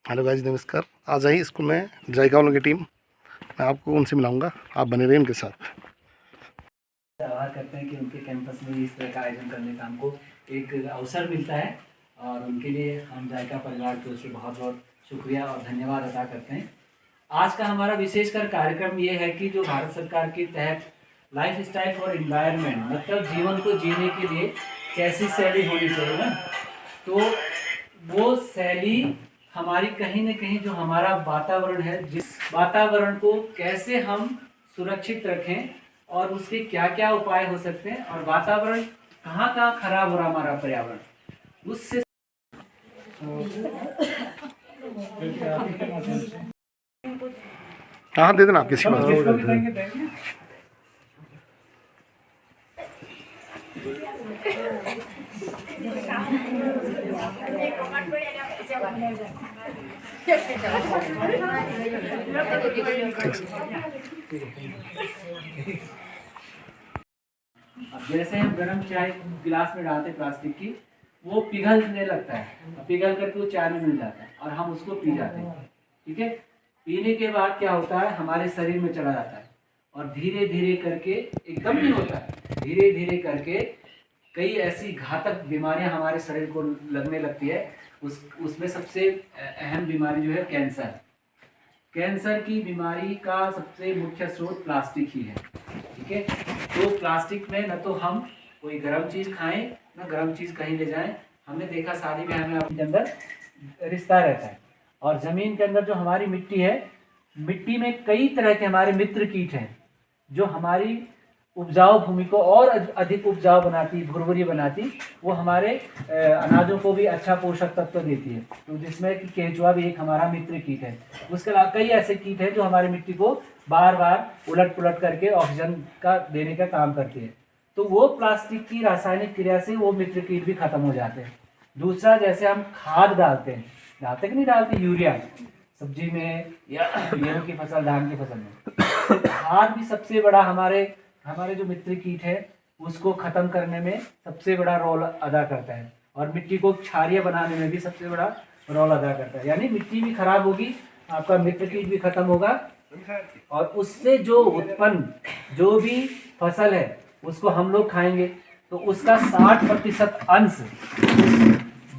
Hello guys, नमस्कार। आज आई school में जायका वालों की टीम। मैं आपको उनसे मिलाऊंगा, आप बने रहिए उनके साथ। आभार करते हैं कि उनके कैंपस में इस तरह का आयोजन करने का हमको एक अवसर मिलता है और उनके लिए हम जायका परिवार की ओर से बहुत बहुत शुक्रिया और धन्यवाद अदा करते हैं। आज का हमारा विशेषकर कार्यक्रम ये है कि जो भारत सरकार के तहत लाइफ स्टाइल फॉर एनवायरनमेंट, मतलब जीवन को जीने के लिए कैसी शैली होनी चाहिए ना, तो वो शैली हमारी कहीं ना कहीं जो हमारा वातावरण है, जिस वातावरण को कैसे हम सुरक्षित रखें और उसके क्या क्या उपाय हो सकते हैं और वातावरण कहाँ कहाँ खराब हो रहा हमारा पर्यावरण उससे हाँ, दे देना आप किसी बात। अब जैसे हम गर्म चाय गिलास में डालते प्लास्टिक की, वो पिघलने लगता है, पिघल करके वो चाय में मिल जाता है और हम उसको पी जाते हैं। ठीक है, पीने के बाद क्या होता है, हमारे शरीर में चला जाता है और धीरे धीरे करके, एकदम नहीं होता है, धीरे धीरे करके कई ऐसी घातक बीमारियां हमारे शरीर को लगने लगती है। उसमें सबसे अहम बीमारी जो है कैंसर। कैंसर की बीमारी का सबसे मुख्य स्रोत प्लास्टिक ही है। ठीक है, तो प्लास्टिक में न तो हम कोई गर्म चीज़ खाएं, न गर्म चीज़ कहीं ले जाएं। हमने देखा शादी ब्याह में अपने अंदर रिश्ता रहता है और ज़मीन के अंदर जो हमारी मिट्टी है, मिट्टी में कई तरह के हमारे मित्र कीट हैं जो हमारी उपजाऊ भूमि को और अधिक उपजाऊ बनाती, भुरभुरी बनाती। वो हमारे अनाजों को भी अच्छा पोषक तत्व देती है, तो जिसमें कि केंचुआ भी एक हमारा मित्र कीट है। उसके अलावा कई ऐसे कीट हैं जो हमारी मिट्टी को बार बार उलट पुलट करके ऑक्सीजन का देने का काम करती है। तो वो प्लास्टिक की रासायनिक क्रिया से वो मित्र कीट भी खत्म हो जाते हैं। दूसरा, जैसे हम खाद डालते हैं, डालते कि नहीं डालते, यूरिया सब्जी में या गेहूं की फसल, धान की फसल में, खाद भी सबसे बड़ा हमारे जो मित्र कीट है उसको खत्म करने में सबसे बड़ा रोल अदा करता है और मिट्टी को क्षारीय बनाने में भी सबसे बड़ा रोल अदा करता है। यानी मिट्टी भी खराब होगी, आपका मित्र कीट भी खत्म होगा और उससे जो उत्पन्न जो भी फसल है उसको हम लोग खाएंगे तो उसका 60% अंश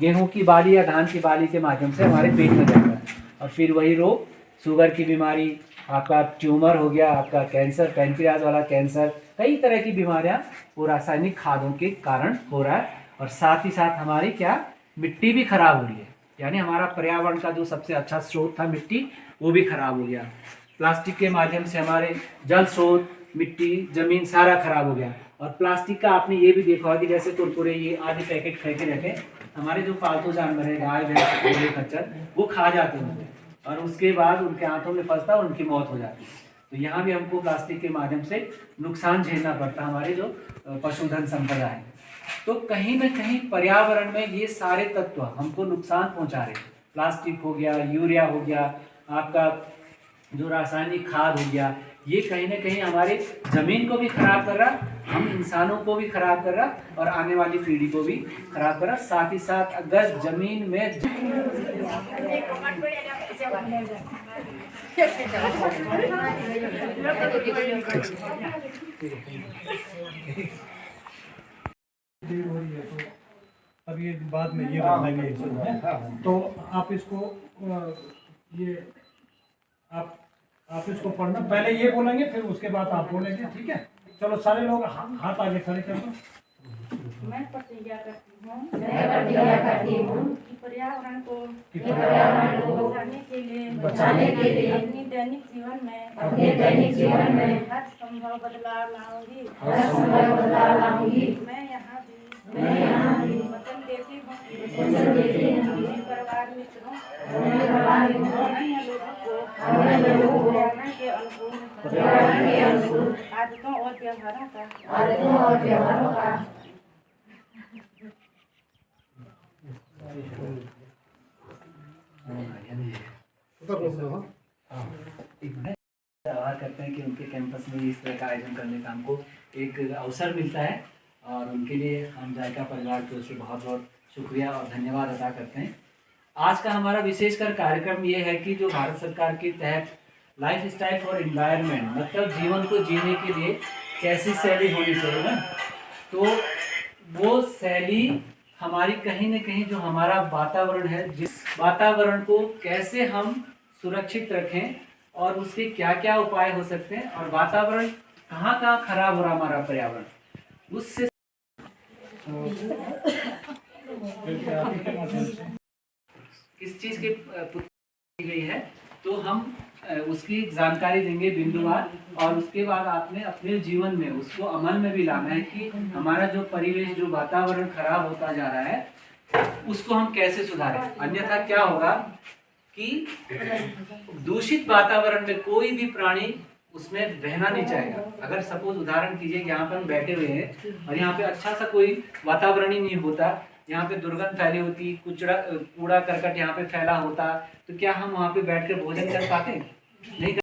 गेहूं की बाली या धान की बाली के माध्यम से हमारे पेट में जाता है और फिर वही रोग, शुगर की बीमारी, आपका ट्यूमर हो गया, आपका कैंसर, पैंक्रियाज वाला कैंसर, कई तरह की बीमारियां वो रासायनिक खादों के कारण हो रहा है। और साथ ही साथ हमारी क्या, मिट्टी भी खराब हो रही है। यानी हमारा पर्यावरण का जो सबसे अच्छा स्रोत था मिट्टी, वो भी खराब हो गया। प्लास्टिक के माध्यम से हमारे जल स्रोत, मिट्टी, जमीन सारा खराब हो गया। और प्लास्टिक का आपने ये भी देखा होगा कि जैसे कुरकुरे ये आदि पैकेट फेंके रहते हैं, हमारे जो पालतू जानवर है, गाय भैंस, घोड़े खच्चर, वो खा जाते हैं और उसके बाद उनके आंतों में फंसता है और उनकी मौत हो जाती है। तो यहाँ भी हमको प्लास्टिक के माध्यम से नुकसान झेलना पड़ता है, हमारे जो पशुधन संपदा है। तो कहीं ना कहीं पर्यावरण में ये सारे तत्व हमको नुकसान पहुंचा रहे हैं। प्लास्टिक हो गया, यूरिया हो गया, आपका जो रासायनिक खाद हो गया, ये कहीं ना कहीं हमारे जमीन को भी खराब कर रहा, हम इंसानों को भी खराब कर रहा और आने वाली पीढ़ी को भी खराब कर रहा। साथ ही साथ अगर जमीन में अब ये बाद में ये बदलेंगे तो आप इसको ये आप इसको पढ़ना, पहले ये बोलेंगे फिर उसके बाद आप बोलेंगे, ठीक है? चलो सारे लोग हाथ आगे खड़े कर दो। मैं प्रतिज्ञा करती हूँ कि पर्यावरण को बचाने के लिए अपनी दैनिक जीवन में हर संभव बदलाव लाऊंगी। मैं यहाँ भी वचन देती हूँ कि अपने परिवार मित्रों अन्य लोगों को पर्यावरण के अनुकूल आदतों और व्यवहारों का आभार करते हैं कि उनके कैंपस में इस तरह का आयोजन करने का हमको एक अवसर मिलता है और उनके लिए हम जायका परिवार की ओर से बहुत बहुत शुक्रिया और धन्यवाद अदा करते हैं। आज का हमारा विशेषकर कार्यक्रम ये है कि जो भारत सरकार के तहत लाइफ स्टाइल फॉर एनवायरनमेंट, मतलब जीवन को जीने के लिए कैसी शैली होनी चाहिए ना, तो वो शैली हमारी कहीं न कहीं जो हमारा वातावरण है, जिस वातावरण को कैसे हम सुरक्षित रखें और उसके क्या क्या उपाय हो सकते हैं, और वातावरण कहाँ कहाँ खराब हो रहा हमारा पर्यावरण, उससे किस चीज़ की पुष्टि की गई है, तो हम उसकी जानकारी देंगे बिंदुवार, और उसके बाद आपने अपने जीवन में उसको अमल में भी लाना है कि हमारा जो परिवेश, जो वातावरण खराब होता जा रहा है, उसको हम कैसे सुधारें। अन्यथा क्या होगा कि दूषित वातावरण में कोई भी प्राणी उसमें रहना नहीं चाहेगा। अगर सपोज उदाहरण कीजिए कि यहाँ पर हम बैठे हुए हैं और यहाँ पे अच्छा सा कोई वातावरण ही नहीं होता, यहाँ पे दुर्गंध फैली होती, कूड़ा करकट यहाँ पे फैला होता, तो क्या हम वहाँ पे बैठ कर भोजन कर पाते? नहीं।